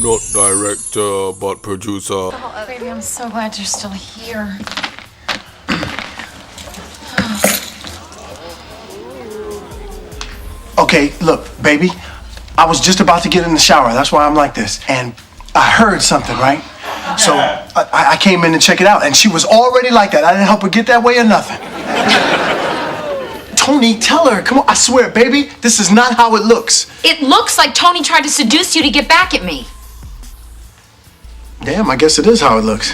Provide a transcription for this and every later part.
Not director, but producer. Oh, baby, I'm so glad you're still here. Okay, look, baby. I was just about to get in the shower. That's why I'm like this. And I heard something, right? So I came in to check it out, and she was already like that. I didn't help her get that way or nothing. Tony, tell her. Come on, I swear, baby, this is not how it looks. It looks like Tony tried to seduce you to get back at me. Damn, I guess it is how it looks.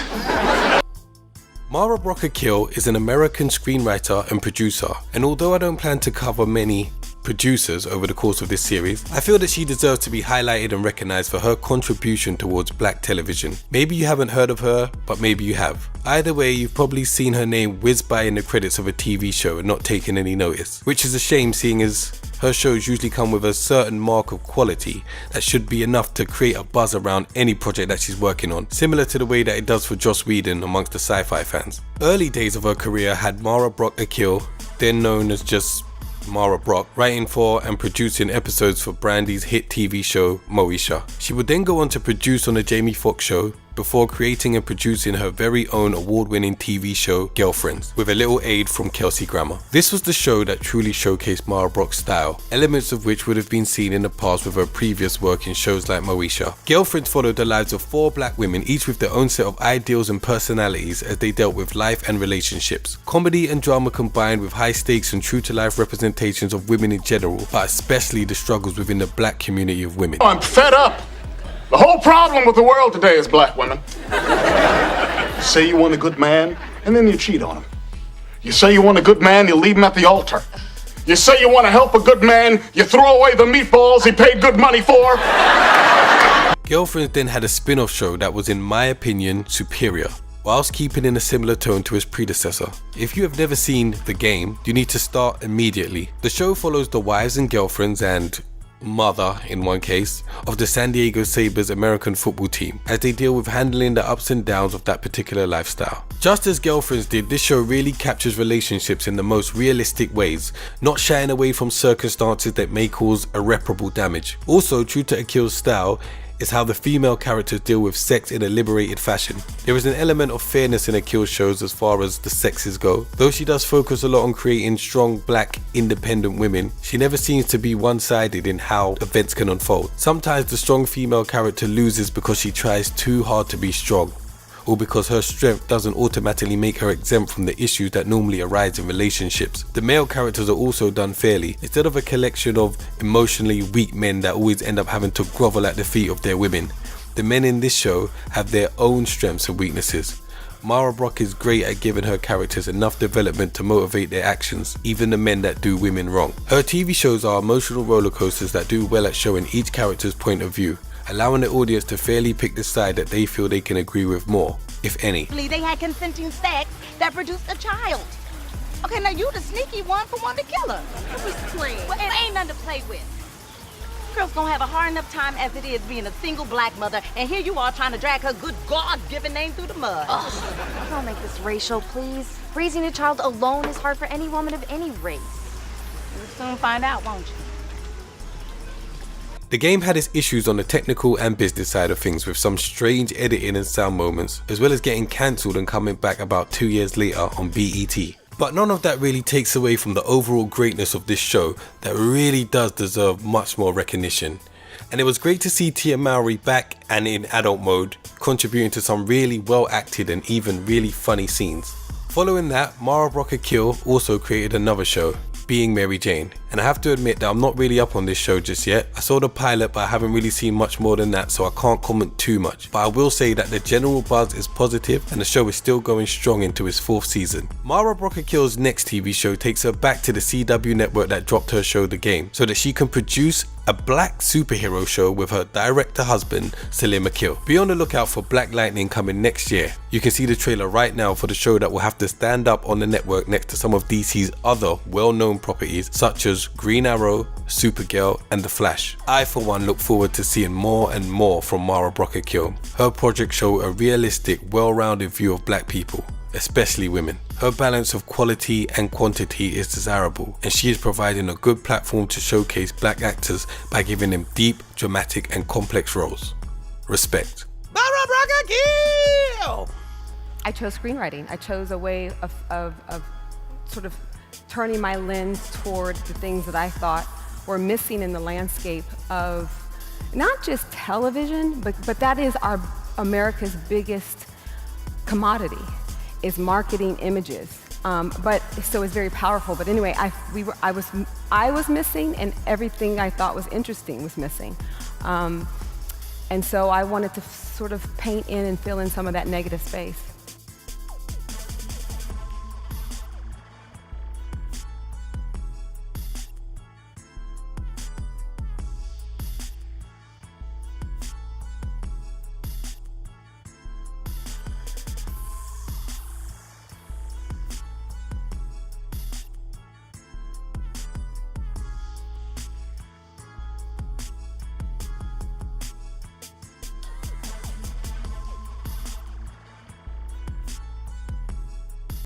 Mara Brock-Akil is an American screenwriter and producer, and although I don't plan to cover many producers over the course of this series, I feel that she deserves to be highlighted and recognized for her contribution towards black television. Maybe you haven't heard of her, but maybe you have. Either way, you've probably seen her name whiz by in the credits of a TV show and not taken any notice, which is a shame seeing as her shows usually come with a certain mark of quality that should be enough to create a buzz around any project that she's working on, similar to the way that it does for Joss Whedon amongst the sci-fi fans. Early days of her career had Mara Brock-Akil, then known as just Mara Brock, writing for and producing episodes for Brandy's hit TV show Moesha. She would then go on to produce on the Jamie Foxx show before creating and producing her very own award-winning TV show Girlfriends, with a little aid from Kelsey Grammer. This was the show that truly showcased Mara Brock's style, elements of which would have been seen in the past with her previous work in shows like Moesha. Girlfriends followed the lives of 4 black women, each with their own set of ideals and personalities as they dealt with life and relationships. Comedy and drama combined with high stakes and true to life representations of women in general, but especially the struggles within the black community of women. I'm fed up. The whole problem with the world today is black women. You say you want a good man, and then you cheat on him. You say you want a good man, you leave him at the altar. You say you want to help a good man, you throw away the meatballs he paid good money for. Girlfriends then had a spin-off show that was, in my opinion, superior, whilst keeping in a similar tone to his predecessor. If you have never seen The Game, you need to start immediately. The show follows the wives and girlfriends and mother, in one case, of the San Diego Sabres American football team as they deal with handling the ups and downs of that particular lifestyle. Just as Girlfriends did, this show really captures relationships in the most realistic ways, not shying away from circumstances that may cause irreparable damage. Also, true to Akil's style is how the female characters deal with sex in a liberated fashion. There is an element of fairness in Akil's shows as far as the sexes go. Though she does focus a lot on creating strong black independent women, she never seems to be one-sided in how events can unfold. Sometimes the strong female character loses because she tries too hard to be strong, or because her strength doesn't automatically make her exempt from the issues that normally arise in relationships. The male characters are also done fairly, instead of a collection of emotionally weak men that always end up having to grovel at the feet of their women. The men in this show have their own strengths and weaknesses. Mara Brock is great at giving her characters enough development to motivate their actions, even the men that do women wrong. Her TV shows are emotional roller coasters that do well at showing each character's point of view, allowing the audience to fairly pick the side that they feel they can agree with more, if any. They had consenting sex that produced a child. Okay, now you the sneaky one for wanting to kill her. It was playing. Well, it ain't nothing to play with. Girl's gonna have a hard enough time as it is being a single black mother, and here you are trying to drag her good God-given name through the mud. Don't make this racial, please. Raising a child alone is hard for any woman of any race. You'll soon find out, won't you? The game had its issues on the technical and business side of things, with some strange editing and sound moments, as well as getting cancelled and coming back about 2 years later on BET. But none of that really takes away from the overall greatness of this show that really does deserve much more recognition. And it was great to see Tia Mowry back and in adult mode, contributing to some really well acted and even really funny scenes. Following that, Mara Brock-Akil also created another show, Being Mary Jane, and I have to admit that I'm not really up on this show just yet. I saw the pilot, but I haven't really seen much more than that, so I can't comment too much. But I will say that the general buzz is positive and the show is still going strong into its 4th season. Mara Brock-Akil's next TV show takes her back to the CW network that dropped her show The Game, so that she can produce a black superhero show with her director husband, Salim Akil. Be on the lookout for Black Lightning coming next year. You can see the trailer right now for the show that will have to stand up on the network next to some of DC's other well-known properties such as Green Arrow, Supergirl and The Flash. I for one look forward to seeing more and more from Mara Brock-Akil. Her projects show a realistic, well-rounded view of black people, especially women. Her balance of quality and quantity is desirable, and she is providing a good platform to showcase black actors by giving them deep, dramatic and complex roles. Respect. Brock-Akil! I chose screenwriting. I chose a way of sort of turning my lens toward the things that I thought were missing in the landscape of not just television, but that is our America's biggest commodity, is marketing images. But so it's very powerful. But anyway, I was missing, and everything I thought was interesting was missing. And so I wanted to sort of paint in and fill in some of that negative space.